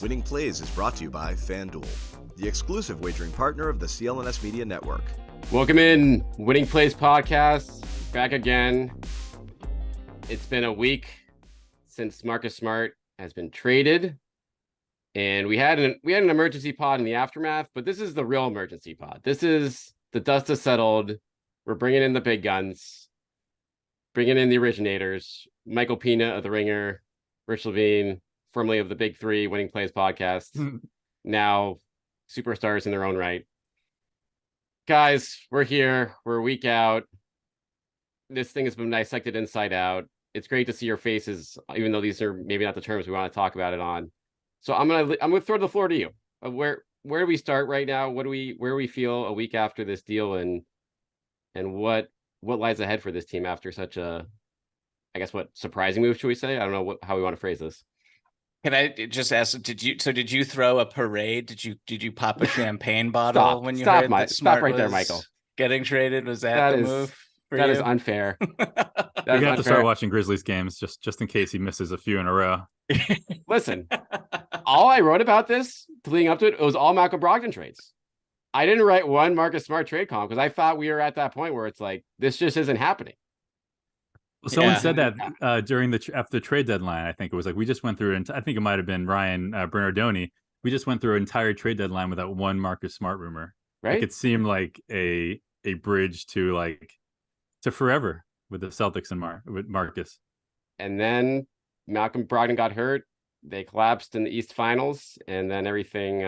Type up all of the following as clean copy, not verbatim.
Winning Plays is brought to you by FanDuel, the exclusive wagering partner of the CLNS Media Network. Welcome in, Winning Plays podcast, back again. It's been a week since Marcus Smart has been traded, and we had an emergency pod in the aftermath, but this is the real emergency pod. This is the dust has settled. We're bringing in the big guns, bringing in the originators, Michael Pina of The Ringer, Rich Levine, formerly of the Big Three Winning Plays podcast, now superstars in their own right. Guys, we're here. We're a week out. This thing has been dissected inside out. It's great to see your faces, even though these are maybe not the terms we want to talk about it on. So I'm gonna throw the floor to you. Where do we start right now? Where do we feel a week after this deal, and what lies ahead for this team after such a, I guess, what surprising move should we say? I don't know how we want to phrase this. Can I just ask? Did you throw a parade? Did you pop a champagne bottle when you heard that Smart right there, Michael? Getting traded? Was that the move? That is unfair. You're gonna have to start watching Grizzlies games just in case he misses a few in a row. Listen, all I wrote about this leading up to it was all Malcolm Brogdon trades. I didn't write one Marcus Smart trade column because I thought we were at that point where it's like this just isn't happening. Someone said that during after the trade deadline. I think it was like we just went through, and I think it might have been Ryan Bernardoni. We just went through an entire trade deadline without one Marcus Smart rumor. Right? Like it seemed like a bridge to forever with the Celtics and with Marcus. And then Malcolm Brogdon got hurt. They collapsed in the East Finals, and then everything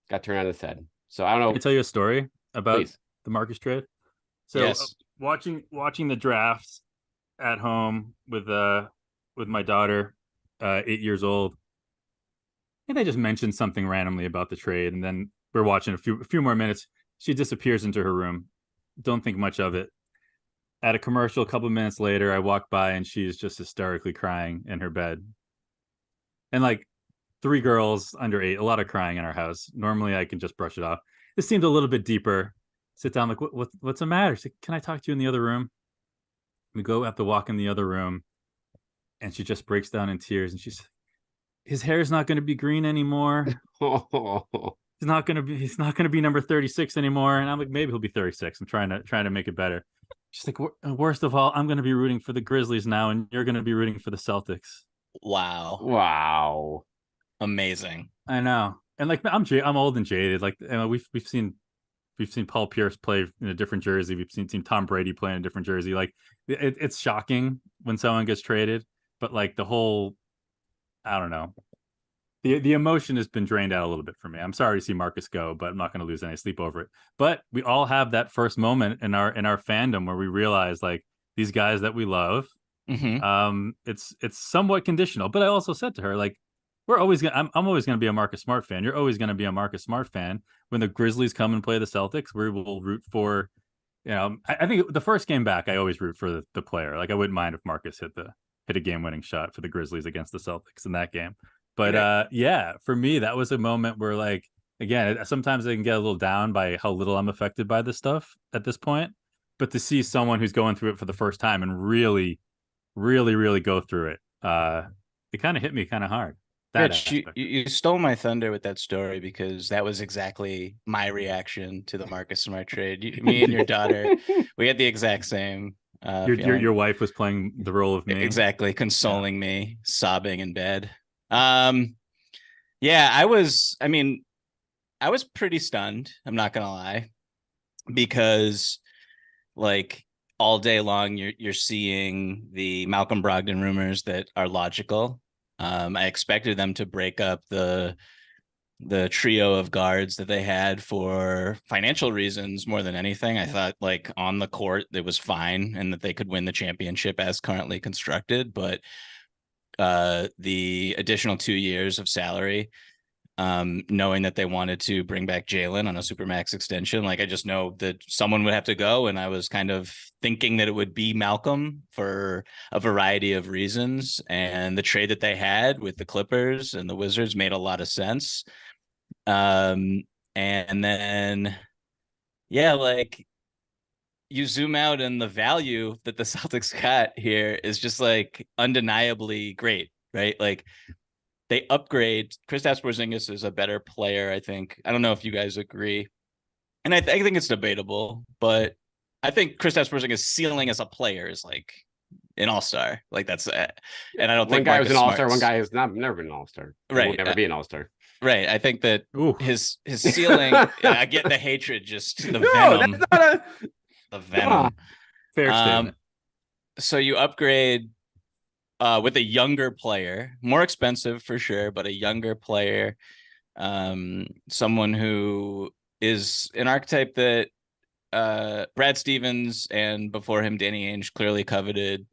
got turned on its head. So I don't know. Can I tell you a story about the Marcus trade? So yes. Watching the drafts at home with my daughter, 8 years old, and they just mentioned something randomly about the trade, and then we're watching a few more minutes. She disappears into her room. Don't think much of it. At a commercial, a couple of minutes later, I walk by and she is just hysterically crying in her bed. And like 3 girls under 8, a lot of crying in our house. Normally, I can just brush it off. This seemed a little bit deeper. Sit down, like, what's the matter? She's like, can I talk to you in the other room? We have to walk in the other room, and she just breaks down in tears. And she's, his hair is not going to be green anymore. He's not going to be number 36 anymore. And I'm like, maybe he'll be 36. I'm trying to make it better. She's like, worst of all, I'm going to be rooting for the Grizzlies now, and you're going to be rooting for the Celtics. Wow. Amazing. I know. And like, I'm old and jaded. Like, we've seen Paul Pierce play in a different jersey. We've seen Tom Brady play in a different jersey. Like, it's shocking when someone gets traded, but like the whole, I don't know. The emotion has been drained out a little bit for me. I'm sorry to see Marcus go, but I'm not going to lose any sleep over it. But we all have that first moment in our fandom where we realize like these guys that we love. Mm-hmm. It's somewhat conditional. But I also said to her, like, I'm always gonna be a Marcus Smart fan. You're always gonna be a Marcus Smart fan. When the Grizzlies come and play the Celtics, we will root for. I think the first game back, I always root for the player. Like I wouldn't mind if Marcus hit a game-winning shot for the Grizzlies against the Celtics in that game. But for me, that was a moment where, like, again, sometimes I can get a little down by how little I'm affected by this stuff at this point. But to see someone who's going through it for the first time and really, really, really go through it, it kind of hit me kind of hard. Rich, you stole my thunder with that story because that was exactly my reaction to the Marcus Smart trade. Me and your daughter, we had the exact same. Your wife was playing the role of me. Exactly, consoling me, sobbing in bed. I was pretty stunned. I'm not gonna lie, because like all day long, you're seeing the Malcolm Brogdon rumors that are logical. I expected them to break up the trio of guards that they had for financial reasons more than anything. I thought like on the court it was fine and that they could win the championship as currently constructed, but the additional 2 years of salary, knowing that they wanted to bring back Jalen on a supermax extension, like I just know that someone would have to go, and I was kind of thinking that it would be Malcolm for a variety of reasons, and the trade that they had with the Clippers and the Wizards made a lot of sense. And then like you zoom out and the value that the Celtics got here is just like undeniably great, right? Like they upgrade. Kristaps Porzingis is a better player, I think. I don't know if you guys agree. And I think it's debatable, but I think Kristaps Porzingis' ceiling as a player is like an all-star. Like that's and I don't One think guy was Marcus an all-star, one Smart's- guy has never been an all-star. Right. Will never be an all-star. Right. I think that Ooh. his ceiling, I get the hatred, just the No, venom. that's not a The Come venom. on. Fair statement. So you upgrade with a younger player, more expensive for sure, but a younger player, someone who is an archetype that Brad Stevens and before him Danny Ainge clearly coveted.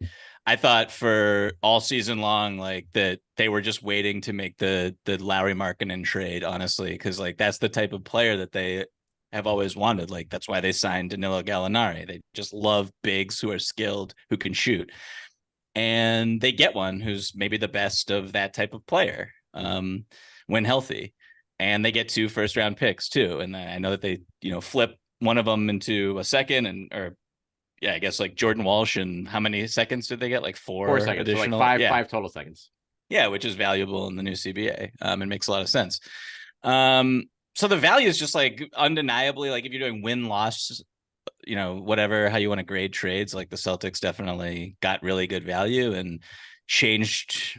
I thought for all season long, like that they were just waiting to make the Lauri Markkanen trade, honestly, because like that's the type of player that they have always wanted. Like that's why they signed Danilo Gallinari. They just love bigs who are skilled, who can shoot. And they get one who's maybe the best of that type of player when healthy. And they get 2 first-round picks too. And I know that they, flip one of them into a second I guess like Jordan Walsh. And how many seconds did they get? Like 4 seconds, additional, so like five total seconds. Yeah, which is valuable in the new CBA. It makes a lot of sense. So the value is just like undeniably, like if you're doing win-loss, whatever, how you want to grade trades, like the Celtics definitely got really good value and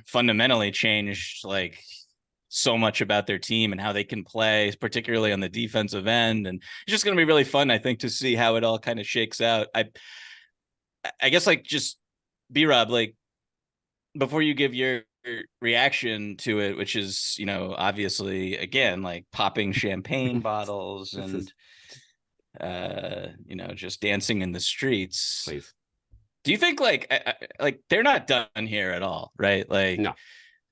fundamentally changed like so much about their team and how they can play, particularly on the defensive end. And it's just going to be really fun, I think, to see how it all kind of shakes out. I guess like just B-Rob, like before you give your reaction to it, which is, obviously, again, like popping champagne bottles and just dancing in the streets. Please. Do you think like they're not done here at all, right? Like, No.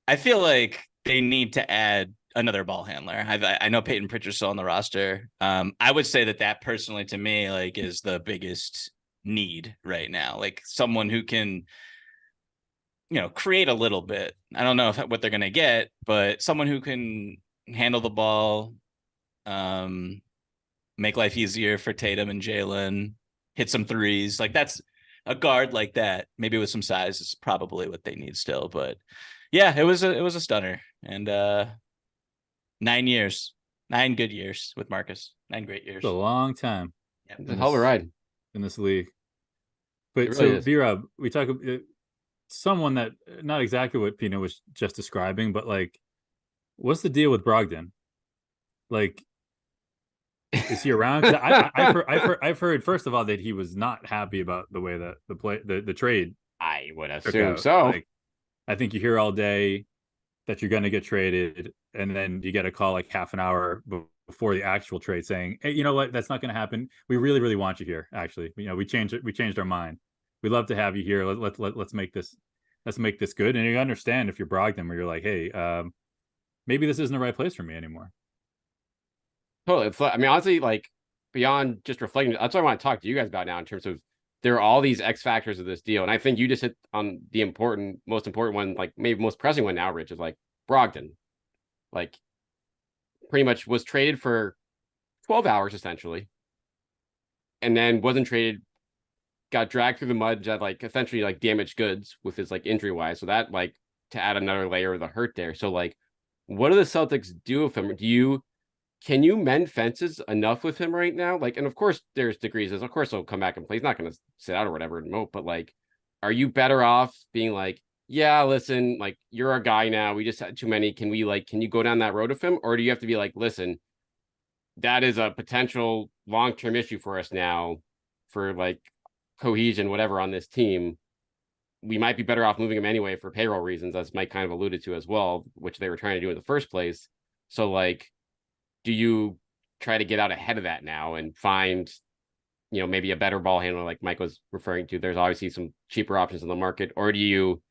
I feel like they need to add another ball handler. I know Peyton Pritchard's still on the roster. I would say that personally to me, like, is the biggest need right now. Like someone who can, create a little bit. I don't know what they're going to get, but someone who can handle the ball, make life easier for Tatum and Jalen, hit some threes. Like that's a guard like that, maybe with some size, is probably what they need still. But yeah, it was a stunner. And 9 years, 9 good years with Marcus, 9 great years. It's a long time. It's a hell of a ride in this league. But really so is. B-Rob, we talk about someone that not exactly what Pina was just describing, but like, what's the deal with Brogdon? Like, is he around? I've heard first of all that he was not happy about the way that the trade. I would took assume out. so. Like, I think you hear all day that you're going to get traded, and then you get a call like half an hour before the actual trade saying, "Hey, you know what? That's not going to happen. We really, really want you here. Actually, we changed our mind. We'd love to have you here. Let's make this good." And you understand if you're Brogdon, where you're like, "Hey, maybe this isn't the right place for me anymore." Totally. I mean, honestly, like beyond just reflecting, that's what I want to talk to you guys about now in terms of there are all these X factors of this deal. And I think you just hit on the most important one, like maybe most pressing one now, Rich, is like Brogdon. Like pretty much was traded for 12 hours essentially. And then wasn't traded, got dragged through the mud, that like essentially like damaged goods with his like injury wise. So that like to add another layer of the hurt there. So like, what do the Celtics do with him? Can you mend fences enough with him right now? Like, and of course there's degrees. Of course he'll come back and play. He's not going to sit out or whatever and mope, but like, are you better off being like, yeah, listen, like you're a guy now. We just had too many. Can you go down that road with him? Or do you have to be like, listen, that is a potential long-term issue for us now for like cohesion, whatever on this team. We might be better off moving him anyway for payroll reasons, as Mike kind of alluded to as well, which they were trying to do in the first place. So like, do you try to get out ahead of that now and find, maybe a better ball handler like Mike was referring to? There's obviously some cheaper options in the market. Or do you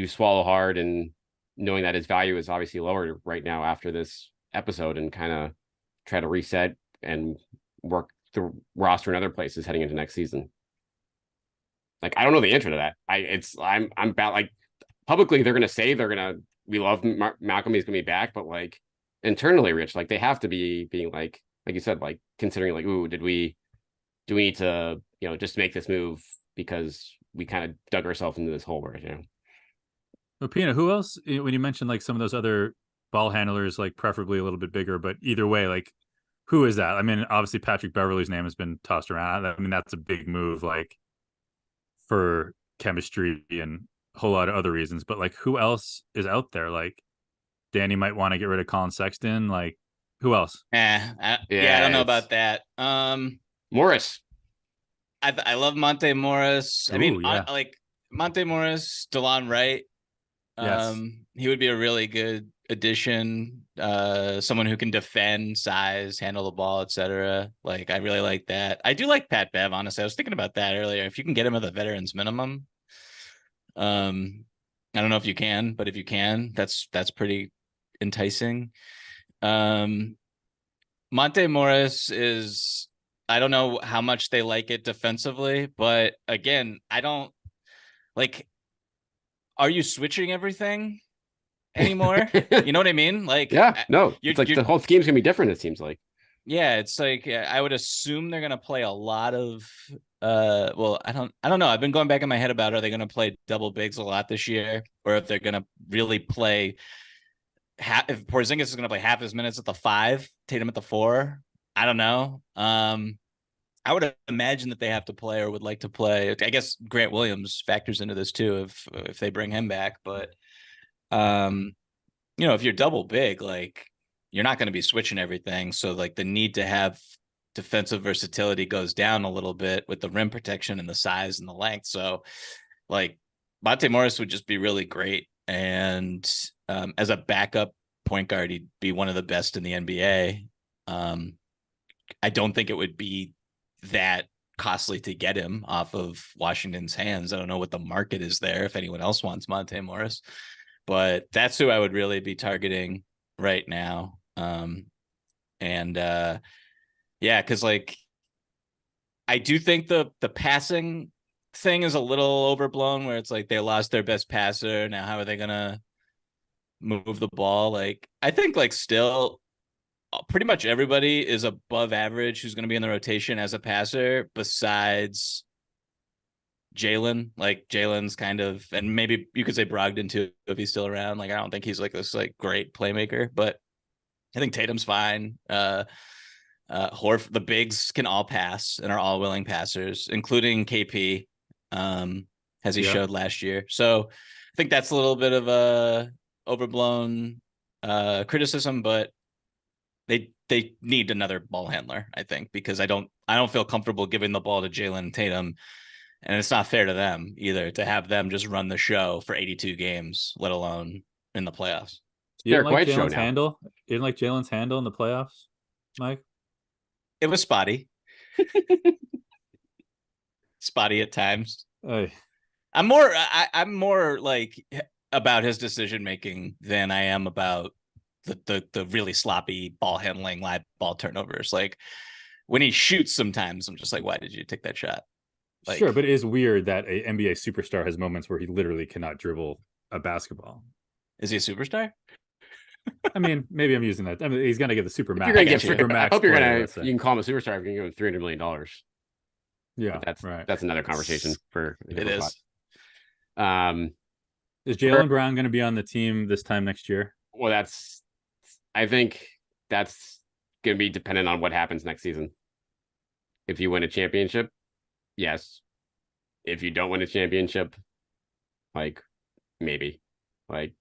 swallow hard and knowing that his value is obviously lower right now after this episode and kind of try to reset and work the roster in other places heading into next season? Like, I don't know the answer to that. I'm about like publicly they're going to say we love Malcolm. He's going to be back, but like internally, Rich, like they have to be being like you said, like considering like, ooh, do we need to, just make this move because we kind of dug ourselves into this hole right now? Well, Pina, who else? When you mentioned like some of those other ball handlers, like preferably a little bit bigger, but either way, like who is that? I mean, obviously Patrick Beverley's name has been tossed around. I mean, that's a big move, like for chemistry and a whole lot of other reasons. But like, who else is out there? Like, Danny might want to get rid of Colin Sexton. Like, who else? I Yeah, don't know it's- about that. Morris. I love Monte Morris. I mean, Ooh, yeah. like Monte Morris, DeLon Wright. Yes. He would be a really good addition. Someone who can defend, size, handle the ball, etc. Like, I really like that. I do like Pat Bev, honestly. I was thinking about that earlier. If you can get him at the veterans minimum, I don't know if you can, but if you can, that's pretty enticing. Monte Morris is, I don't know how much they like it defensively, but again, I don't like, are you switching everything anymore? You know what I mean? Like, Yeah, no, it's like you're, the whole scheme's gonna be different. It seems like. yeah, it's like, I would assume they're gonna play a lot of well, I don't know. I've been going back in my head about, are they gonna play double bigs a lot this year, or if they're gonna really play if Porzingis is gonna play half his minutes at the 5, Tatum at the 4. I don't know. I would imagine that they have to play or would like to play. I guess Grant Williams factors into this too if they bring him back. But if you're double big, like, you're not going to be switching everything. So like the need to have defensive versatility goes down a little bit with the rim protection and the size and the length. So like Monte Morris would just be really great. And as a backup point guard, he'd be one of the best in the NBA. I don't think it would be that costly to get him off of Washington's hands. I don't know what the market is there if anyone else wants Monte Morris, but that's who I would really be targeting right now. Yeah, because like I do think the passing thing is a little overblown, where it's like they lost their best passer. Now how are they gonna move the ball? Like, I think like still pretty much everybody is above average who's going to be in the rotation as a passer, besides Jalen. Like, Jalen's kind of, and maybe you could say Brogdon too if he's still around. Like, I don't think he's like this like great playmaker, but I think Tatum's fine. The bigs can all pass and are all willing passers, including KP, as he showed last year. So I think that's a little bit of a overblown criticism, but they need another ball handler, I think, because I don't feel comfortable giving the ball to Jalen Tatum, and it's not fair to them either to have them just run the show for 82 games, let alone in the playoffs. You didn't like Jalen's handle? You didn't like Jalen's handle in the playoffs, Mike? It was spotty. Spotty at times. I'm more like about his decision making than I am about the really sloppy ball handling, live ball turnovers. Like, when he shoots, sometimes I'm just like, why did you take that shot? Like, sure, but it is weird that a NBA superstar has moments where he literally cannot dribble a basketball. Is he a superstar? I mean, maybe I'm using that. I mean, he's gonna get the super max. You're gonna get super max. I hope you're gonna. You can call him a superstar if you can give him $300 million. Yeah, but that's another conversation for. It is. Is Jaylen Brown going to be on the team this time next year? Well, I think that's going to be dependent on what happens next season. If you win a championship, yes. If you don't win a championship, like, maybe, like,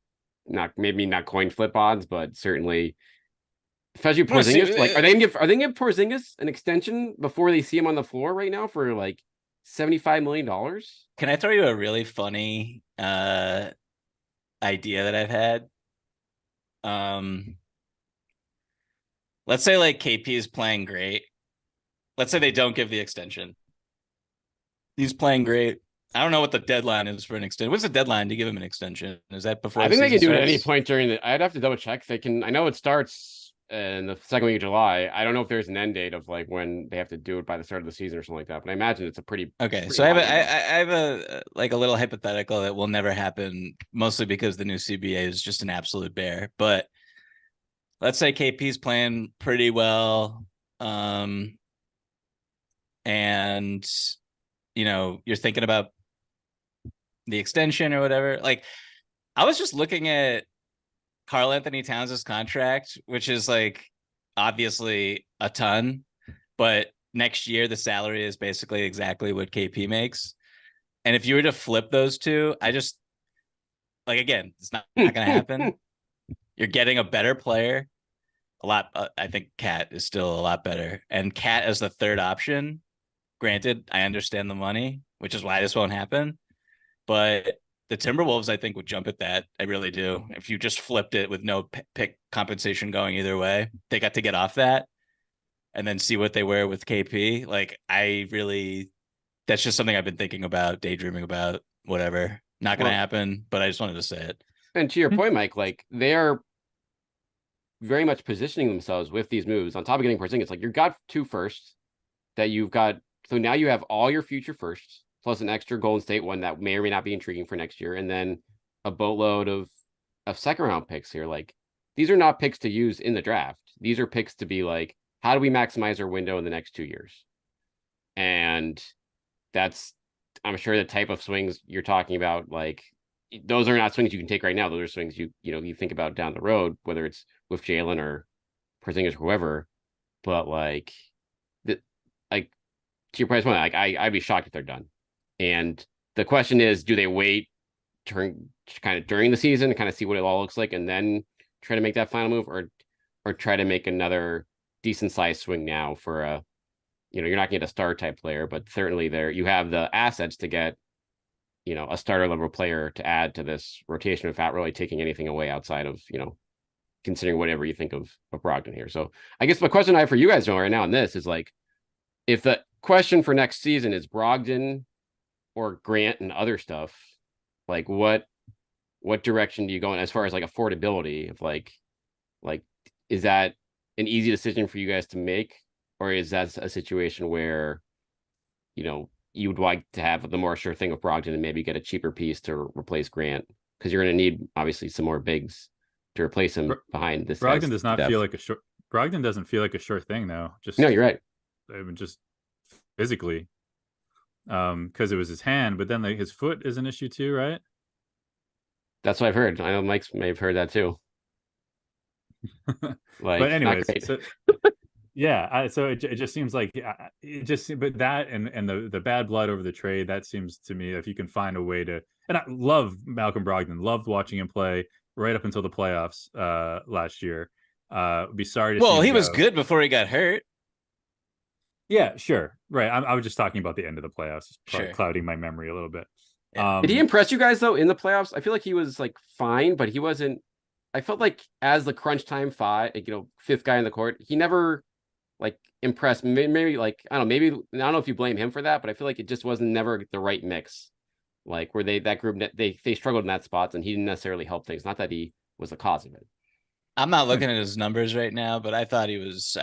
maybe not coin flip odds, but certainly, especially Porzingis. Like, are they gonna give Porzingis an extension before they see him on the floor right now for like $75 million? Can I throw you a really funny idea that I've had? Let's say like KP is playing great. Let's say they don't give the extension. He's playing great. I don't know what the deadline is for an extension. What's the deadline to give him an extension? Is that before? I think they can do it at any point during the. I'd have to double check. They can. I know it starts in the second week of July. I don't know if there's an end date of like when they have to do it by the start of the season or something like that. But I imagine it's a pretty okay. So I have a like a little hypothetical that will never happen, mostly because the new CBA is just an absolute bear. But let's say KP's playing pretty well, and you're thinking about the extension or whatever. Like, I was just looking at Karl Anthony Towns' contract, which is like obviously a ton, but next year the salary is basically exactly what KP makes. And if you were to flip those two, I just like, again, it's not going to happen. You're getting a better player. A lot. I think Cat is still a lot better. And Cat as the third option. Granted, I understand the money, which is why this won't happen. But the Timberwolves, I think, would jump at that. I really do. If you just flipped it with no pick compensation going either way, they got to get off that and then see what they were with KP. Like, that's just something I've been thinking about, daydreaming about, whatever. Not going to happen, but I just wanted to say it. And to your point, Mike, like they are very much positioning themselves with these moves on top of getting Porzingis. Like you've got 2 firsts that you've got. So now you have all your future firsts plus an extra Golden State one that may or may not be intriguing for next year. And then a boatload of second round picks here. Like these are not picks to use in the draft. These are picks to be like, how do we maximize our window in the next 2 years? And that's, I'm sure the type of swings you're talking about, like those are not swings you can take right now. Those are swings you think about down the road, whether it's with Jalen or Porzingis or whoever. But like to your point, like I'd be shocked if they're done. And the question is, do they wait kind of during the season to kind of see what it all looks like and then try to make that final move, or try to make another decent sized swing now for a, you're not going to get a star type player, but certainly there you have the assets to get, a starter level player to add to this rotation without really taking anything away outside of, considering whatever you think of Brogdon here. So I guess the question I have for you guys right now on this is like, if the question for next season is Brogdon or Grant and other stuff, like what direction do you go in as far as like affordability of like, is that an easy decision for you guys to make? Or is that a situation where, you would like to have the more sure thing with Brogdon and maybe get a cheaper piece to replace Grant? Because you're going to need obviously some more bigs to replace him behind this. Brogdon does not feel like a short. Brogdon doesn't feel like a sure thing though. No, you're right. I mean, just physically, because it was his hand, but then his foot is an issue too, right? That's what I've heard. I know Mike may have heard that too. But anyways, yeah, so it just seems like but that and the bad blood over the trade, that seems to me, if you can find a way to, and I love Malcolm Brogdon, loved watching him play right up until the playoffs last year. Be sorry to see he was good before he got hurt. Yeah, sure, right. I was just talking about the end of the playoffs, sure. Clouding my memory a little bit. Did he impress you guys though in the playoffs? I feel like he was like fine, but he wasn't. I felt like as the crunch time fifth guy in the court, he never like impressed. Maybe like I don't know if you blame him for that, but I feel like it just wasn't never the right mix. Like where that group they struggled in that spots, and he didn't necessarily help things. Not that he was the cause of it. I'm not looking at his numbers right now, but I thought he was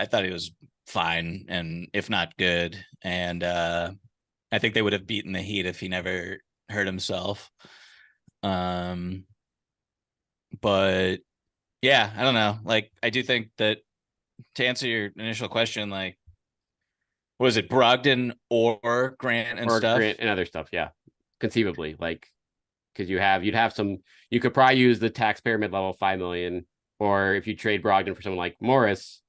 fine, and if not good. And I think they would have beaten the Heat if he never hurt himself. But yeah, I don't know. Like, I do think that to answer your initial question, like, was it Brogdon or Grant and stuff? Grant and other stuff, yeah, conceivably, like, because you could probably use the taxpayer mid-level $5 million, or if you trade Brogdon for someone like Morris,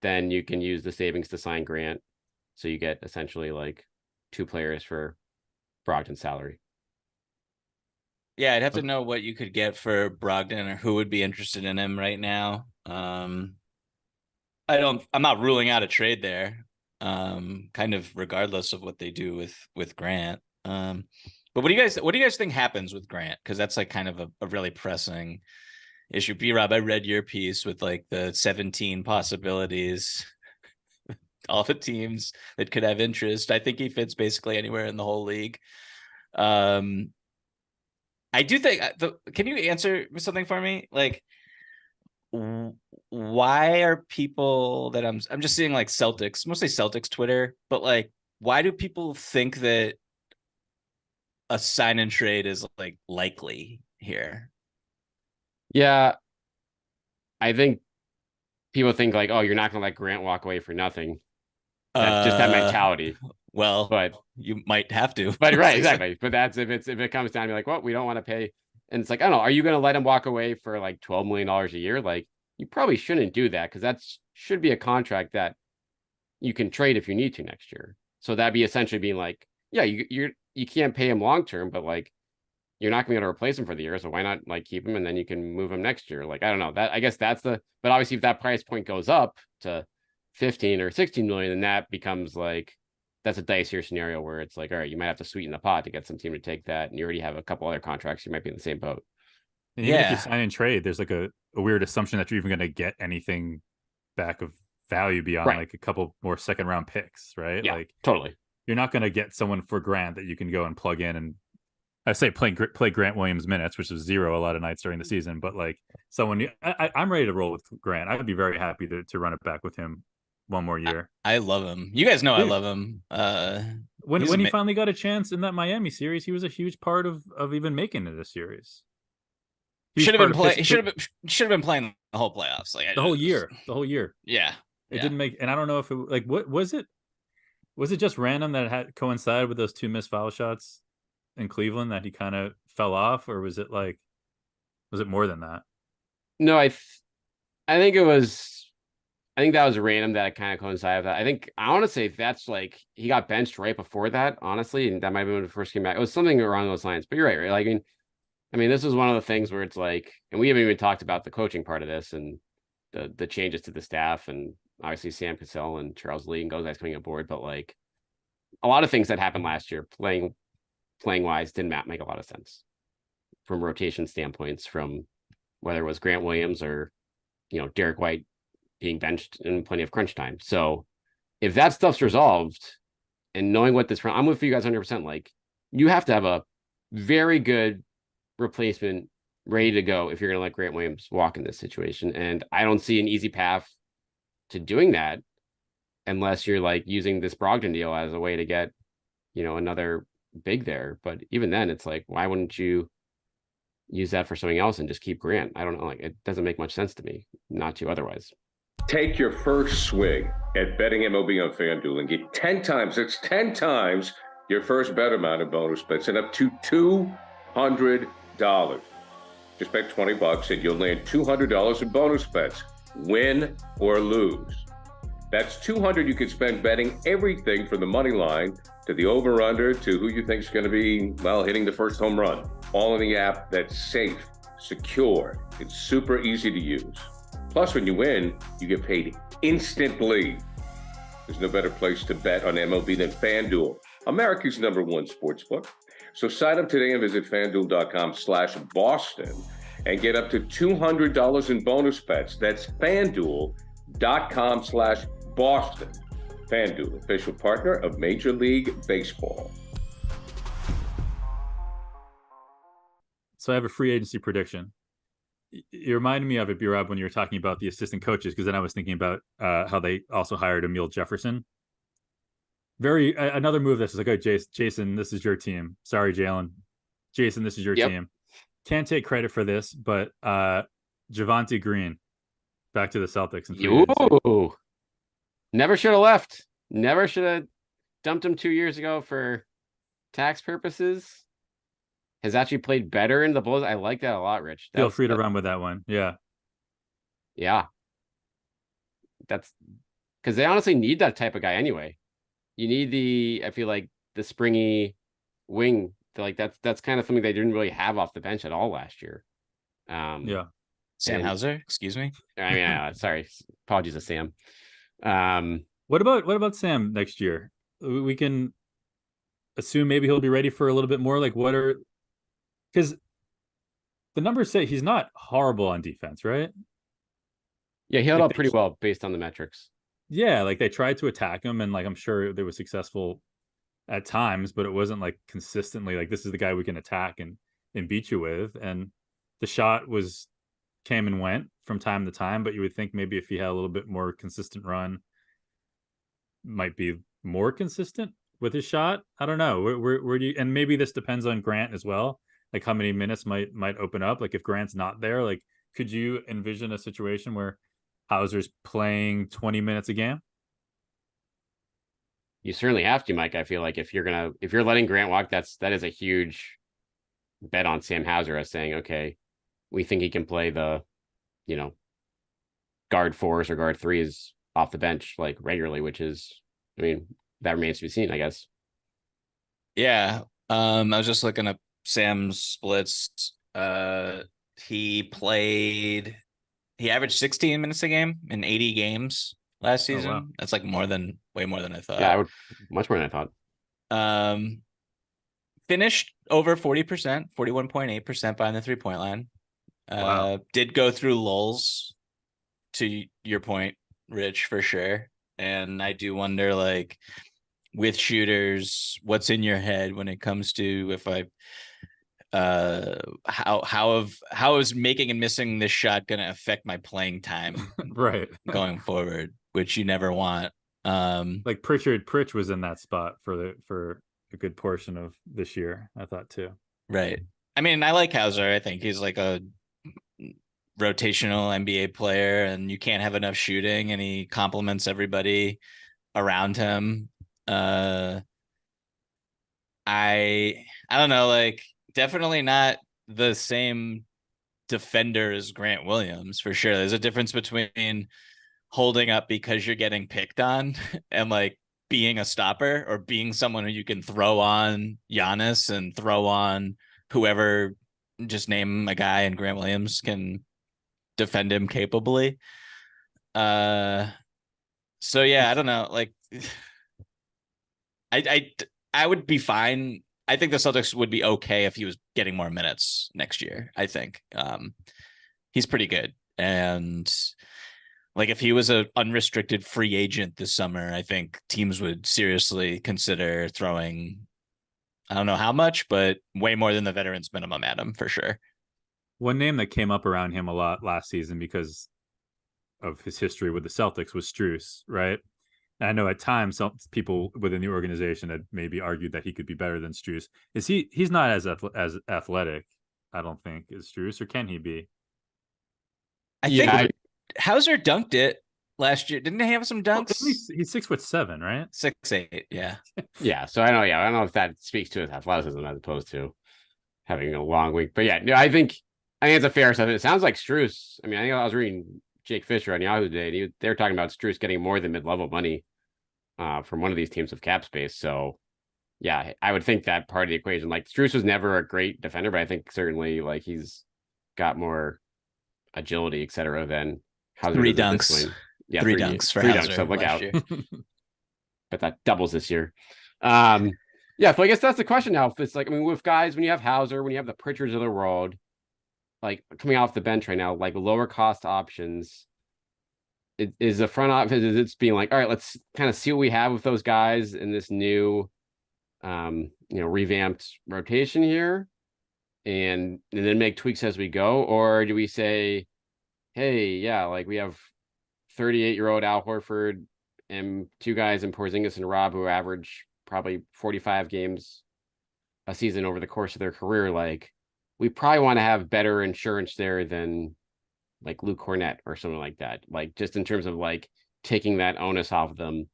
then you can use the savings to sign Grant, so you get essentially like 2 players for Brogdon's salary. Yeah, I'd have to know what you could get for Brogdon or who would be interested in him right now. I'm not ruling out a trade there, kind of regardless of what they do with Grant. But what do you guys think happens with Grant? Because that's like kind of a really pressing issue. B-Rob, I read your piece with like the 17 possibilities, all the teams that could have interest. I think he fits basically anywhere in the whole league. I do think can you answer something for me? Like, why are people that I'm just seeing like Celtics, mostly Celtics Twitter, but like, why do people think that a sign and trade is like likely here? Yeah, I think people think like, oh, you're not going to let Grant walk away for nothing. That's just that mentality. Well, but you might have to. But right, exactly. But that's if it comes down to like, well, we don't want to pay. And it's like, I don't know, are you going to let him walk away for like $12 million a year? Like, you probably shouldn't do that, because that should be a contract that you can trade if you need to next year. So that'd be essentially being like, yeah, you can't pay him long term, but like you're not going to be able to replace him for the year, so why not like keep him and then you can move him next year? Like, I don't know, that I guess that's but obviously if that price point goes up to 15 or 16 million, then that becomes like, that's a dicier scenario where it's like, all right, you might have to sweeten the pot to get some team to take that, and you already have a couple other contracts, you might be in the same boat. And even if you sign and trade, there's like a weird assumption that you're even going to get anything back of value beyond like a couple more second round picks, right? Yeah, like totally. You're not going to get someone for Grant that you can go and plug in and I say play Grant Williams minutes, which was 0 a lot of nights during the season, but like someone I'm ready to roll with Grant. I'd be very happy to run it back with him one more year. I love him. You guys know I love him. When he finally got a chance in that Miami series, he was a huge part of even making it a series. Should have been playing the whole playoffs, like the whole year. Yeah, it didn't make. And I don't know if it like what was it. Was it just random that it had coincided with those 2 missed foul shots in Cleveland that he kind of fell off, or was it more than that? No, I think that was random that it kind of coincided with that. I want to say that's like he got benched right before that, honestly, and that might have been when he first came back. It was something around those lines, but you're right? Like, I mean, this is one of the things where it's like, and we haven't even talked about the coaching part of this and the changes to the staff, and obviously Sam Cassell and Charles Lee and guys coming aboard, but like a lot of things that happened last year playing wise didn't make a lot of sense from rotation standpoints, from whether it was Grant Williams or, Derek White being benched in plenty of crunch time. So if that stuff's resolved and knowing what I'm with you guys 100%, like you have to have a very good replacement ready to go if you're going to let Grant Williams walk in this situation. And I don't see an easy path to doing that unless you're like using this Brogdon deal as a way to get, another big there. But even then it's like, why wouldn't you use that for something else and just keep Grant? I don't know. Like, it doesn't make much sense to me not to otherwise. Take your first swing at betting MLB on FanDuel and get 10 times your first bet amount of bonus bets and up to $200. Just bet $20 and you'll land $200 in bonus bets, win or lose. That's $200 you could spend betting everything from the money line to the over-under to who you think is going to be, hitting the first home run. All in the app that's safe, secure, it's super easy to use. Plus, when you win, you get paid instantly. There's no better place to bet on MLB than FanDuel, America's #1 sportsbook. So sign up today and visit FanDuel.com/Boston and get up to $200 in bonus bets. That's FanDuel.com/Boston. FanDuel, official partner of Major League Baseball. So I have a free agency prediction. You reminded me of it, B-Rob, when you were talking about the assistant coaches, because then I was thinking about how they also hired Emile Jefferson. Another move that's like, oh, Jason, this is your team. Sorry, Jalen. Jason, this is your team. Can't take credit for this, but Javonte Green back to the Celtics. Ooh. Never should have left. Never should have dumped him 2 years ago for tax purposes. Has actually played better in the Bulls. I like that a lot, Rich. Feel free to run with that one. Yeah. Yeah. That's because they honestly need that type of guy anyway. You need I feel like the springy wing. Like that's kind of something they didn't really have off the bench at all last year. Sam Hauser, excuse me. I mean, sorry. Apologies to Sam. What about Sam next year? We can assume maybe he'll be ready for a little bit more. Like, because the numbers say he's not horrible on defense, right? Yeah, he held up pretty well based on the metrics. Yeah, like they tried to attack him, and like I'm sure they were successful at times, but it wasn't like consistently like this is the guy we can attack and beat you with. And the shot came and went from time to time, but you would think maybe if he had a little bit more consistent run, might be more consistent with his shot. I don't know. Where do you? And maybe this depends on Grant as well. Like how many minutes might open up. Like if Grant's not there, like could you envision a situation where Hauser's playing 20 minutes a game? You certainly have to, Mike. I feel like if you're letting Grant walk, that is a huge bet on Sam Hauser as saying, okay, we think he can play the, guard fours or guard threes off the bench like regularly, which is, that remains to be seen, I guess. Yeah. I was just looking up Sam's splits. He averaged 16 minutes a game in 80 games last season. Oh, wow. That's like way more than I thought. Yeah, much more than I thought. Finished over 40%, 41.8% behind the 3-point line. Wow. Did go through lulls, to your point, Rich, for sure. And I do wonder, like, with shooters, what's in your head when it comes to how is making and missing this shot going to affect my playing time Right. going forward, which you never want. Like Pritch was in that spot for a good portion of this year, I thought too. Right. I mean, I like Hauser. I think he's like a rotational NBA player, and you can't have enough shooting, and he complements everybody around him. I don't know, like, definitely not the same defender as Grant Williams, for sure. There's a difference between holding up because you're getting picked on and like being a stopper, or being someone who you can throw on Giannis and throw on whoever, just name a guy, and Grant Williams can defend him capably. So yeah, I don't know. Like, I would be fine. I think the Celtics would be okay if he was getting more minutes next year. I think he's pretty good. And like, if he was an unrestricted free agent this summer, I think teams would seriously consider throwing, I don't know how much, but way more than the veterans minimum at him, for sure. One name that came up around him a lot last season because of his history with the Celtics was Strus, right? And I know at times some people within the organization had maybe argued that he could be better than Strus. He's not as athletic, I don't think, as Strus, or can he be? I think Hauser dunked it last year. Didn't he have some dunks? Well, he's 6'7", right? 6'8", yeah. Yeah, so I don't know if that speaks to his athleticism as opposed to having a long week. But yeah, no, I think it's a fair assessment. It sounds like Strus. I think I was reading Jake Fisher on Yahoo today, and they were talking about Strus getting more than mid-level money from one of these teams with cap space. So yeah, I would think that part of the equation. Like, Strus was never a great defender, but I think certainly like he's got more agility, etc. than Hauser. 3 dunks. Yeah, three dunks for three Hauser. Dunks, so look out. Year. But that doubles this year. Yeah, so I guess that's the question now. If it's like, with guys, when you have Hauser, when you have the Pritchards of the world, like coming off the bench right now, like lower cost options, is the front office, is it's being like, all right, let's kind of see what we have with those guys in this new, revamped rotation here, and then make tweaks as we go? Or do we say, hey, yeah, like we have 38-year-old Al Horford and 2 guys in Porzingis and Robb who average probably 45 games a season over the course of their career. Like, we probably want to have better insurance there than like Luke Cornett or something like that. Like, just in terms of like taking that onus off of them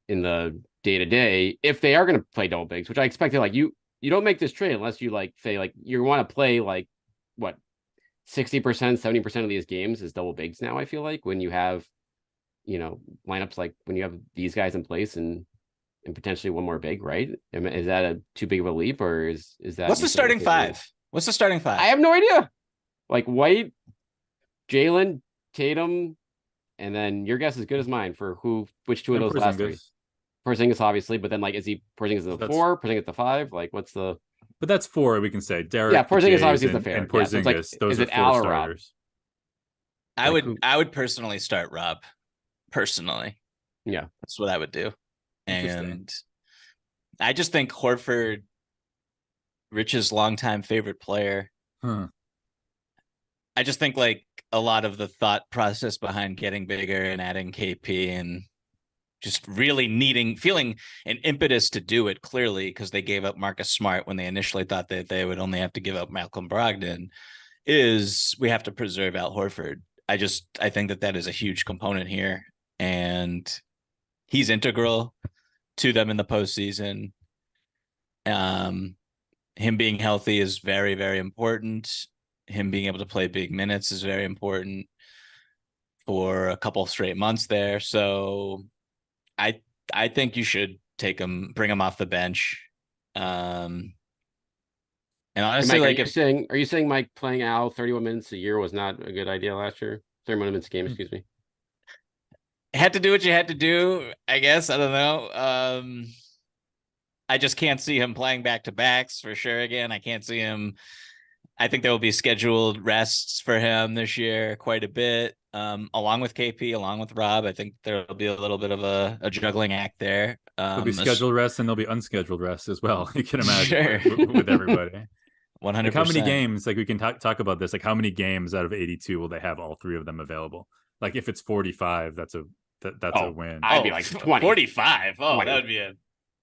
in the day-to-day, if they are going to play double bigs, which I expected. Like, you don't make this trade unless you like say like you want to play like what 60%, 70% of these games is double bigs now. I feel like when you have, lineups like when you have these guys in place and potentially one more big, right? Is that a too big of a leap, or is that What's the starting 5? What's the starting 5? I have no idea. Like White, Jalen, Tatum, and then your guess is as good as mine for which 2 of those last 3. Porzingis, obviously, but then like, is he Porzingis in the 4, Porzingis the 5? Like, what's the? But that's 4, we can say. Derek, yeah, Porzingis obviously is the fair. And Porzingis, yeah, so those is are it 4 Al or starters. Rob? I would personally start Rob. Personally, yeah, that's what I would do. And I just think Horford, Rich's longtime favorite player. I just think like a lot of the thought process behind getting bigger and adding KP and just really feeling an impetus to do it, clearly, because they gave up Marcus Smart when they initially thought that they would only have to give up Malcolm Brogdon, is we have to preserve Al Horford. I think that is a huge component here, and he's integral to them in the postseason. him being healthy is very, very important. Him being able to play big minutes is very important for a couple straight months there. So I think you should bring him off the bench. And honestly, Mike, are you saying Mike playing Al 31 minutes a year was not a good idea last year? 31 minutes a game, excuse me. Had to do what you had to do, I guess. I don't know. I just can't see him playing back-to-backs for sure again. I can't see him. I think there will be scheduled rests for him this year quite a bit, along with KP, along with Rob. I think there will be a little bit of a juggling act there. There'll be scheduled rests and there'll be unscheduled rests as well. You can imagine with everybody. 100%. Like how many games, like we can talk about this, like how many games out of 82 will they have all three of them available? Like if it's 45, that's a win. I'd be like 20. 45. Oh, 20. that would be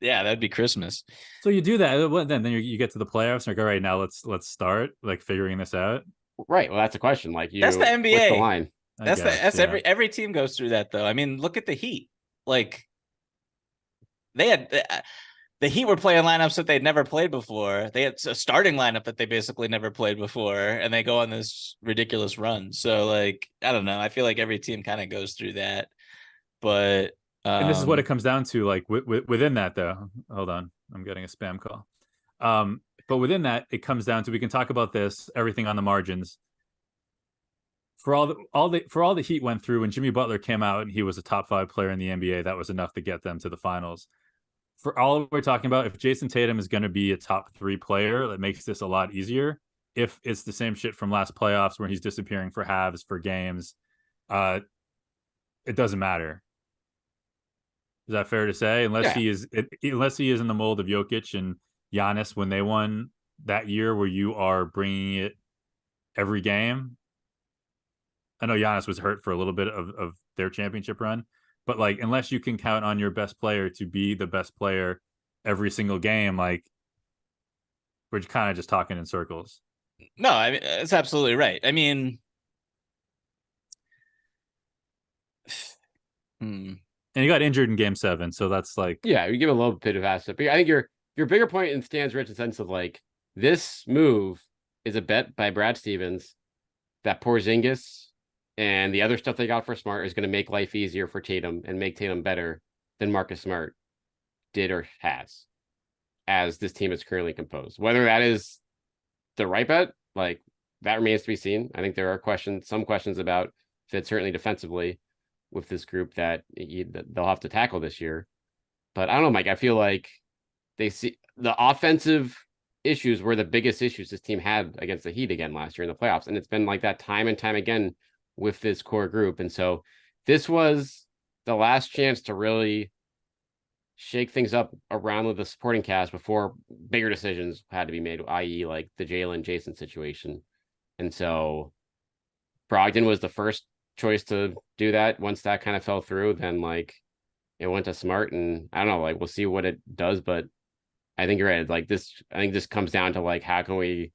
that'd be Christmas. So you do that, then you get to the playoffs and you're like, all right, now let's start like figuring this out. Right. Well, that's a question. Like that's the NBA. What's the line? Every team goes through that though. I mean, look at the Heat. Like they had the Heat were playing lineups that they'd never played before. They had a starting lineup that they basically never played before, and they go on this ridiculous run. So like, I don't know. I feel like every team kind of goes through that, but. And this is what it comes down to, like within that, though. Hold on, I'm getting a spam call. But within that, it comes down to, we can talk about this, everything on the margins. For all the Heat went through, when Jimmy Butler came out and he was a top 5 player in the NBA, that was enough to get them to the finals. For all we're talking about, if Jason Tatum is going to be a top 3 player, that makes this a lot easier. If it's the same shit from last playoffs where he's disappearing for halves, for games, it doesn't matter. Is that fair to say? Unless he is in the mold of Jokic and Giannis when they won that year, where you are bringing it every game. I know Giannis was hurt for a little bit of their championship run, but like, unless you can count on your best player to be the best player every single game, like we're kind of just talking in circles. No, I mean, it's absolutely right. I mean, And he got injured in Game 7, so that's like, yeah, we give a little bit of asset. But I think your bigger point stands rich in the sense of like, this move is a bet by Brad Stevens that Porzingis and the other stuff they got for Smart is going to make life easier for Tatum and make Tatum better than Marcus Smart did or has, as this team is currently composed. Whether that is the right bet, like that remains to be seen. I think there are some questions about fit, certainly defensively, with this group that they'll have to tackle this year. But I don't know, Mike, I feel like they see the offensive issues were the biggest issues this team had against the Heat again last year in the playoffs. And it's been like that time and time again with this core group. And so this was the last chance to really shake things up around with the supporting cast before bigger decisions had to be made, i.e. like the Jalen Jason situation. And so Brogdon was the first choice to do that. Once that kind of fell through, then like it went to Smart, and I don't know, like we'll see what it does, but I think you're right. Like I think this comes down to like, how can we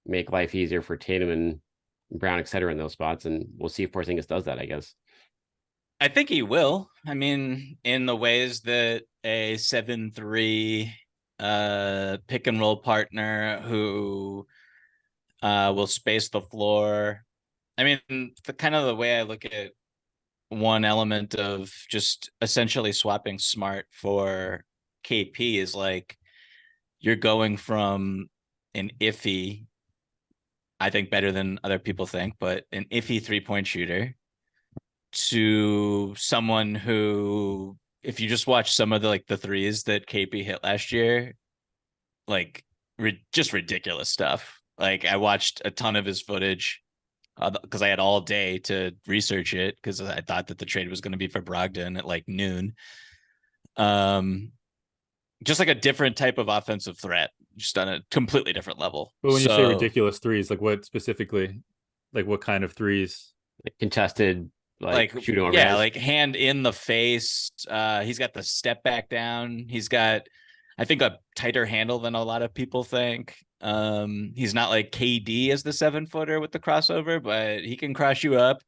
make life easier for Tatum and Brown, et cetera, in those spots, and we'll see if Porzingis does that, I guess. I think he will. I mean, in the ways that a 7-3 pick and roll partner who will space the floor. I mean, the way I look at one element of just essentially swapping Smart for KP is like, you're going from an iffy, I think better than other people think, but an iffy 3-point shooter to someone who, if you just watch some of the threes that KP hit last year, like just ridiculous stuff. Like I watched a ton of his footage because I had all day to research it because I thought that the trade was going to be for Brogdon at like noon. Just like a different type of offensive threat, just on a completely different level. But when you say ridiculous threes, like what specifically? Like what kind of threes? Like contested, like shooting over yeah, like hand in the face. He's got the step back down. He's got, I think, a tighter handle than a lot of people think. He's not like KD as the 7-footer with the crossover, but he can cross you up.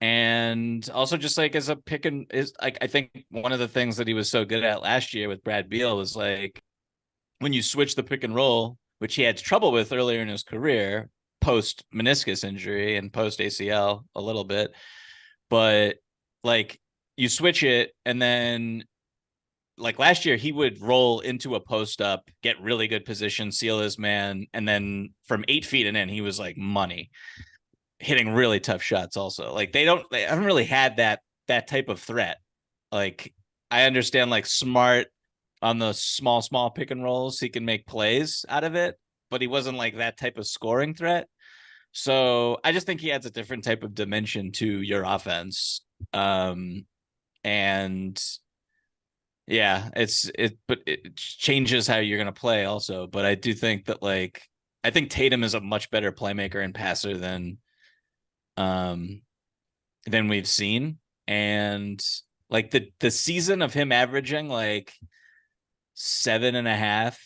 And also just like as a pick and is like, I think one of the things that he was so good at last year with Brad Beal was like, when you switch the pick and roll which he had trouble with earlier in his career, post meniscus injury and post ACL a little bit. But like you switch it, and then like last year, he would roll into a post up, get really good position, seal his man, and then from 8 feet and in, he was like money, hitting really tough shots. Also, like they haven't really had that type of threat. Like I understand, like Smart on the small pick and rolls, he can make plays out of it, but he wasn't like that type of scoring threat. So I just think he adds a different type of dimension to your offense. And yeah, but it changes how you're going to play also. But I do think that like, I think Tatum is a much better playmaker and passer than we've seen. And like the season of him averaging like 7.5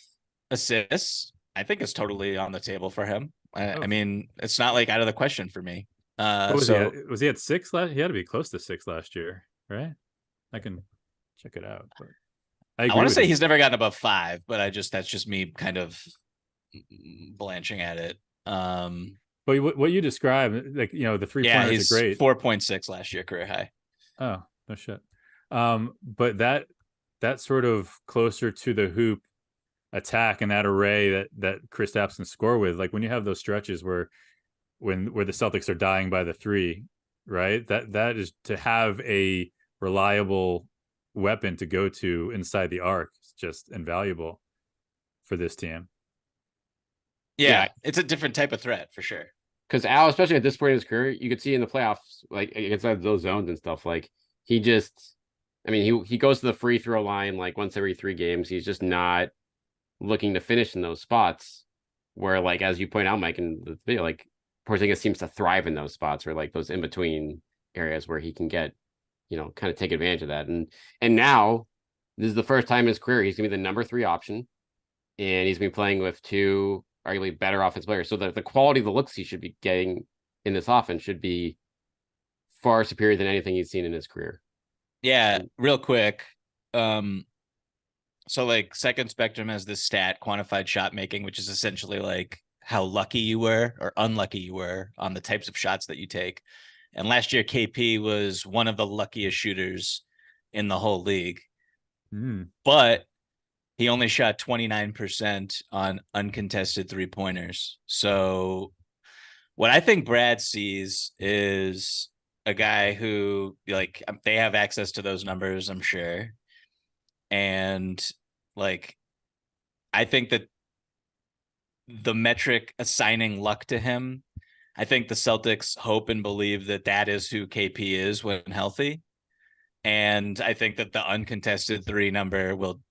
assists, I think is totally on the table for him. I mean, it's not like out of the question for me. Was he at 6 last? He had to be close to 6 last year, right? I can check it out. But I want to say he's never gotten above 5, but that's just me kind of blanching at it. But what you described, like, you know, the 3-pointers are great. 4.6 last year, career high. Oh, no shit. But that sort of closer to the hoop attack and that array that Kristaps can score with, like when you have those stretches where the Celtics are dying by the 3, right? That is to have a reliable weapon to go to inside the arc. It's just invaluable for this team. Yeah, it's a different type of threat for sure. Because Al, especially at this point in his career, you could see in the playoffs, like against those zones and stuff, like he just, I mean, he goes to the free throw line like once every 3 games. He's just not looking to finish in those spots where, like, as you point out, Mike, in the video, like Porzingis seems to thrive in those spots, or like those in between areas where he can get, you know, kind of take advantage of that. And now this is the first time in his career he's gonna be the number 3 option, and he's gonna be playing with 2 arguably better offensive players. So the quality of the looks he should be getting in this offense should be far superior than anything he's seen in his career. Yeah, real quick. So like Second Spectrum has this stat, quantified shot making, which is essentially like how lucky you were or unlucky you were on the types of shots that you take. And last year, KP was one of the luckiest shooters in the whole league. But he only shot 29% on uncontested 3-pointers. So what I think Brad sees is a guy who, like, they have access to those numbers, I'm sure. And like, I think that the metric assigning luck to him, I think the Celtics hope and believe that is who KP is when healthy. And I think that the uncontested 3 number will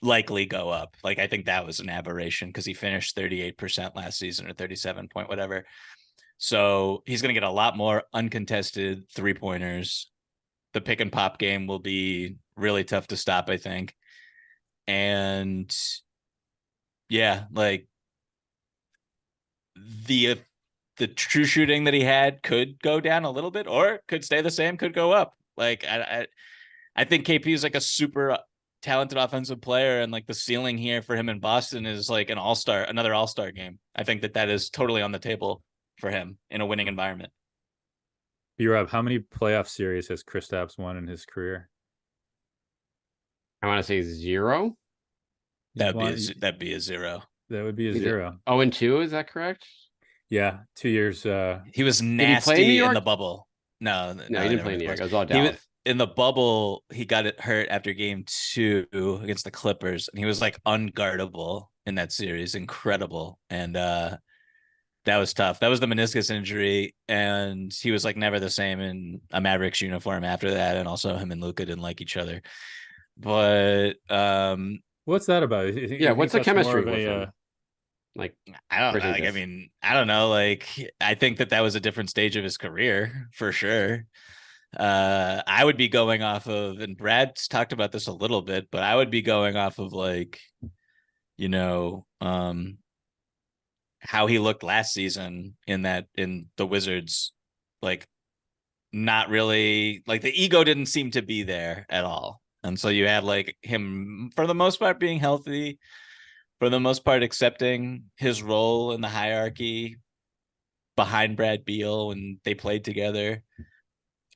likely go up. Like, I think that was an aberration because he finished 38% last season, or 37 point whatever. So he's going to get a lot more uncontested 3-pointers. The pick and pop game will be really tough to stop, I think. And yeah, like the true shooting that he had could go down a little bit, or could stay the same, could go up. Like I think KP is like a super talented offensive player, and like the ceiling here for him in Boston is like another all-star game. I think that is totally on the table for him in a winning environment. B-Rob, how many playoff series has Kristaps won in his career? I want to say 0. That'd be a 0. That would be a 0. 0-2, is that correct? Yeah, 2 years. He was nasty in the bubble. No, he didn't play in New York. It was all Dallas. In the bubble, he got it hurt after game 2 against the Clippers, and he was like unguardable in that series. Incredible. And that was tough. That was the meniscus injury, and he was like never the same in a Mavericks uniform after that. And also him and Luka didn't like each other. But what's that about? Yeah, what's the chemistry with him? Like, I don't know. Like, I mean, I don't know. Like, I think that was a different stage of his career for sure. I would be going off of, and Brad's talked about this a little bit, but I would be going off of like, you know, how he looked last season in the Wizards. Like, not really, like the ego didn't seem to be there at all. And so you had like him for the most part being healthy, for the most part, accepting his role in the hierarchy behind Brad Beal when they played together.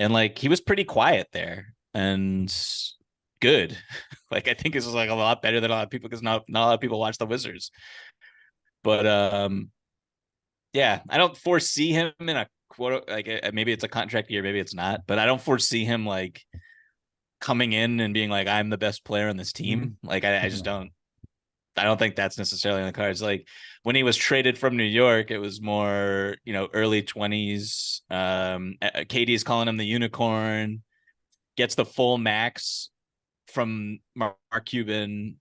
And like, he was pretty quiet there and good. Like, I think this is like a lot better than a lot of people, because not a lot of people watch the Wizards. But yeah, I don't foresee him in a quote, like maybe it's a contract year, maybe it's not, but I don't foresee him like coming in and being like, I'm the best player on this team. Like, I just don't. I don't think that's necessarily in the cards. Like, when he was traded from New York, it was more, early 20s. KD's calling him the unicorn, gets the full max from Mark Cuban,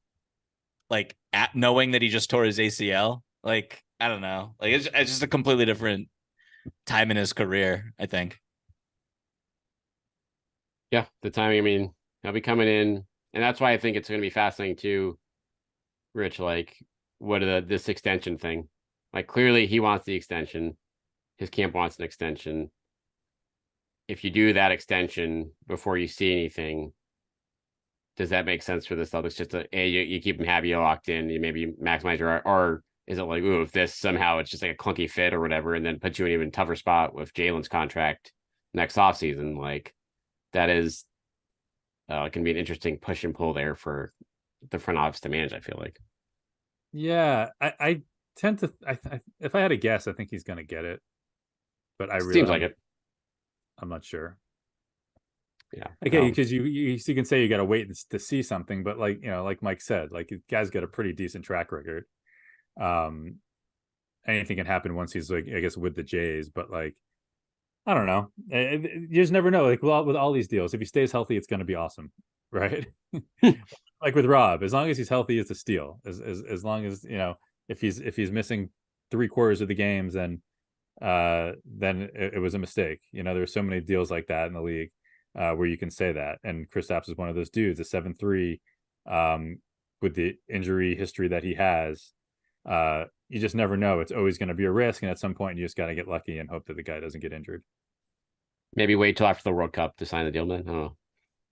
like at knowing that he just tore his ACL. Like, I don't know. Like, it's just a completely different time in his career, I think. Yeah, the timing. I mean, he'll be coming in, and that's why I think it's going to be fascinating too, Rich. Like, what are this extension thing? Like, clearly he wants the extension. His camp wants an extension. If you do that extension before you see anything, does that make sense for the Celtics? Just to you keep him happy, locked in, you maybe maximize your, or is it like, ooh, if this somehow it's just like a clunky fit or whatever, and then puts you in an even tougher spot with Jalen's contract next offseason? Like, that is can be an interesting push and pull there for the front office to manage, I feel like. Yeah, I tend to, if I had to guess, I think he's going to get it, but Seems like it. I'm not sure. Yeah. Okay, because you can say you got to wait to see something, but like, like Mike said, like, the guy's got a pretty decent track record. Anything can happen once he's, like, I guess, with the Jays, but like, I don't know. You just never know. Like, with all these deals, if he stays healthy, it's going to be awesome, right? Like with Rob, as long as he's healthy, it's a steal. As long as, if he's missing 3/4 of the games, then it was a mistake. There's so many deals like that in the league where you can say that. And Kristaps is one of those dudes, a 7'3", with the injury history that he has. You just never know. It's always going to be a risk, and at some point, you just got to get lucky and hope that the guy doesn't get injured. Maybe wait till after the World Cup to sign the deal, then. I don't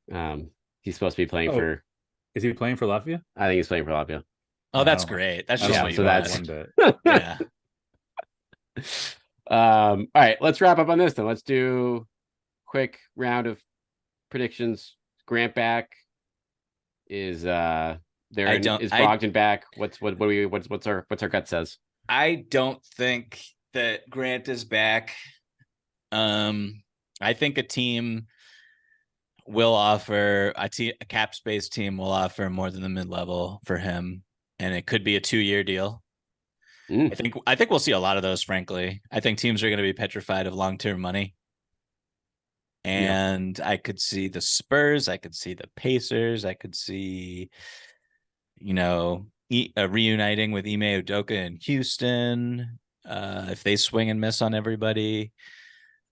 know. He's supposed to be playing for. Is he playing for Latvia? I think he's playing for Latvia. Oh, that's great. That's just what you want. Yeah. All right, let's wrap up on this then. Let's do quick round of predictions. Grant back. Is Brogdon back? What's our gut says? I don't think that Grant is back. I think a team will offer a cap space team will offer more than the mid-level for him, and it could be a 2-year deal. I think we'll see a lot of those, frankly. I think teams are going to be petrified of long-term money. And I could see the Spurs, I could see the Pacers, I could see, reuniting with Ime Udoka in Houston, if they swing and miss on everybody.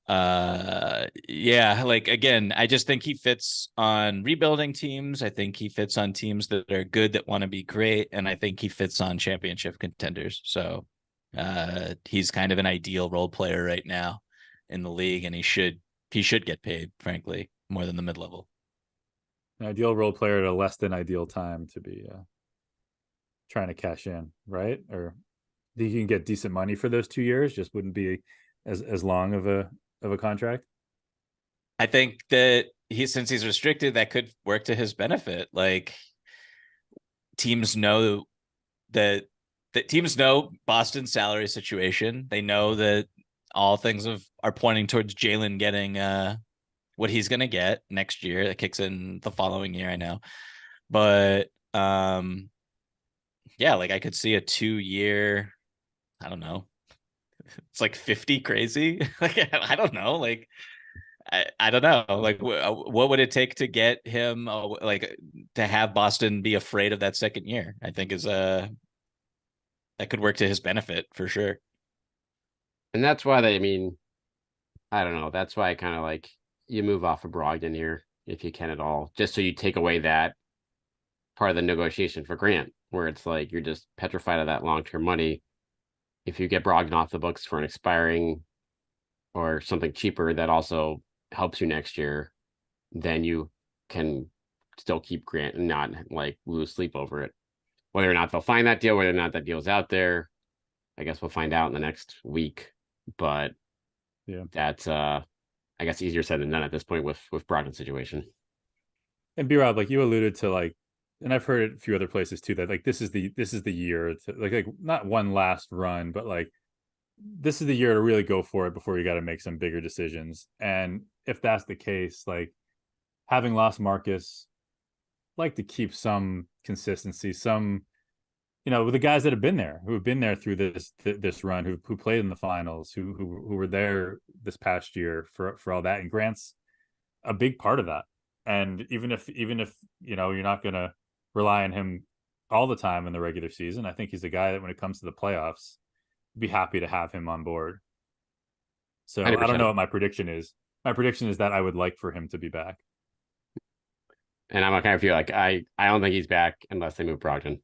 Like, again, I just think he fits on rebuilding teams. I think he fits on teams that are good, that want to be great, and I think he fits on championship contenders. So he's kind of an ideal role player right now in the league, and he should get paid, frankly, more than the mid-level. An ideal role player at a less than ideal time to be trying to cash in, right? Or you can get decent money for those 2 years, just wouldn't be as long of a contract. I think that since he's restricted, that could work to his benefit. Like, teams know that teams know Boston's salary situation. They know that all things are pointing towards Jalen getting what he's going to get next year. That kicks in the following year, I know. But like, I could see a 2-year, I don't know. It's like 50 crazy. Like, I don't know. Like, I don't know. Like, what would it take to get him, like, to have Boston be afraid of that second year? I think that could work to his benefit for sure. And that's why I don't know. That's why I kind of like, you move off of Brogdon here if you can at all, just so you take away that part of the negotiation for Grant, where it's like you're just petrified of that long-term money. If you get Brogdon off the books for an expiring or something cheaper that also helps you next year, then you can still keep Grant and not like lose sleep over it. Whether or not they'll find that deal, whether or not that deal's out there, I guess we'll find out in the next week. But Yeah, that's I guess easier said than done at this point with Brogdon's situation. and B-Rob, like you alluded to, like, and I've heard it a few other places too, that like this is the year to like not one last run, but like this is the year to really go for it before you got to make some bigger decisions. And if that's the case, like having lost Marcus, like to keep some consistency, some, with the guys that have been there, who have been there through this run, who played in the finals, who were there this past year for all that. And Grant's a big part of that. And even if you're not going to rely on him all the time in the regular season, I think he's a guy that when it comes to the playoffs, be happy to have him on board. So 100%. I don't know what my prediction is. My prediction is that I would like for him to be back. And I'm kind of feel like I don't think he's back unless they move Brogdon.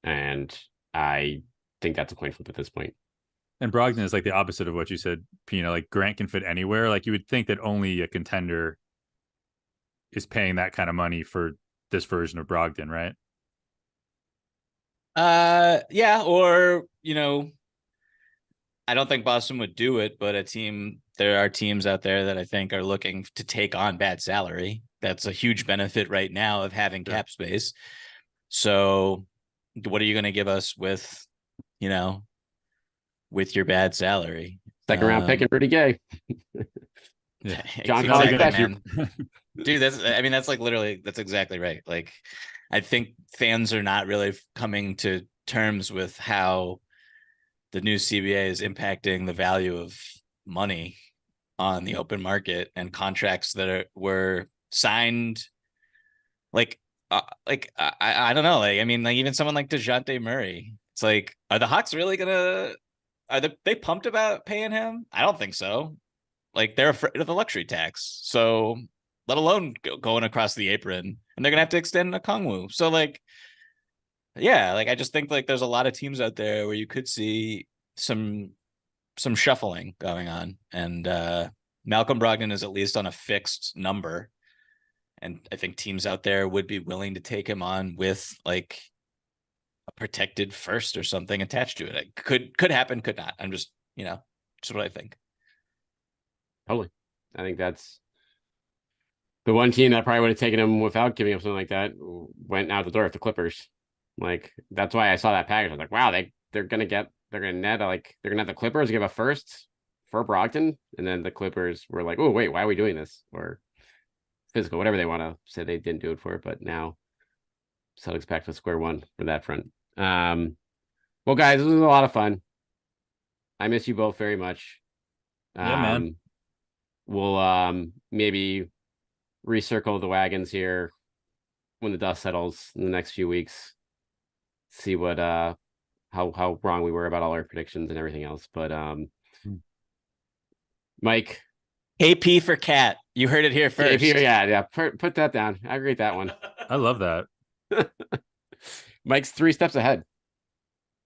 And I think that's a coin flip at this point. And Brogdon is like the opposite of what you said, Pina. Like Grant can fit anywhere. Like you would think that only a contender is paying that kind of money for this version of Brogdon, right? Yeah, or I don't think Boston would do it, but there are teams out there that I think are looking to take on bad salary. That's a huge benefit right now of having cap space. So what are you going to give us with your bad salary? Second round pick and Rudy Gay. Yeah. John exactly, Collins, man. Dude, that's like literally, that's exactly right. Like, I think fans are not really coming to terms with how the new CBA is impacting the value of money on the open market and contracts that were signed. I don't know. Like, I mean, like even someone like DeJounte Murray, it's like, are the Hawks really are they pumped about paying him? I don't think so. Like they're afraid of the luxury tax. So let alone going across the apron, and they're going to have to extend Okongwu. So like, yeah, like I just think like there's a lot of teams out there where you could see some shuffling going on, and Malcolm Brogdon is at least on a fixed number. And I think teams out there would be willing to take him on with like a protected first or something attached to it. It could happen, could not. I'm just, just what I think. Totally. I think that's the one team that probably would have taken him without giving up something like that went out the door with the Clippers. Like, that's why I saw that package. I was like, wow, they're going to net, like, they're going to have the Clippers give a first for Brogdon. And then the Clippers were like, oh, wait, why are we doing this? Or physical, whatever they want to say, they didn't do it for it, but now Celtics back to square one for that front. Well, guys, this was a lot of fun. I miss you both very much. Yeah, man. We'll maybe recircle the wagons here when the dust settles in the next few weeks. See what how wrong we were about all our predictions and everything else. But Mike. KP for Cat. You heard it here first. KP, yeah. Put that down. I agree with that one. I love that. Mike's 3 steps ahead.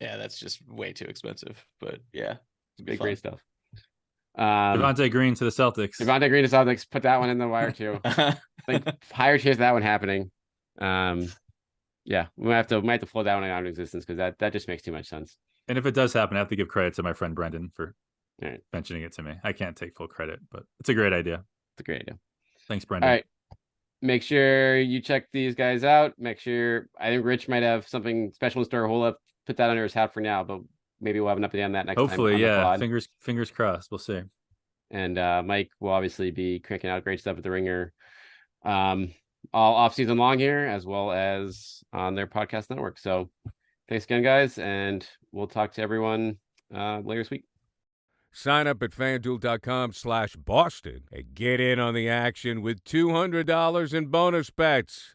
Yeah, that's just way too expensive. But yeah, it's big, great stuff. Devontae Green to the Celtics. Devontae Green to Celtics. Put that one in the wire too. I think higher chance of that one happening. Yeah, we might have to float that one out of existence because that just makes too much sense. And if it does happen, I have to give credit to my friend Brendan for right. mentioning it to me. I can't take full credit, but it's a great idea. It's a great idea. Thanks, Brendan. All right. Make sure you check these guys out. Make sure, I think Rich might have something special in store. Hold up, put that under his hat for now, but maybe we'll have an update on that next time. Hopefully, yeah. Fingers crossed. We'll see. And Mike will obviously be cranking out great stuff at the Ringer all off season long here, as well as on their podcast network. So thanks again, guys, and we'll talk to everyone later this week. Sign up at FanDuel.com/Boston and get in on the action with $200 in bonus bets.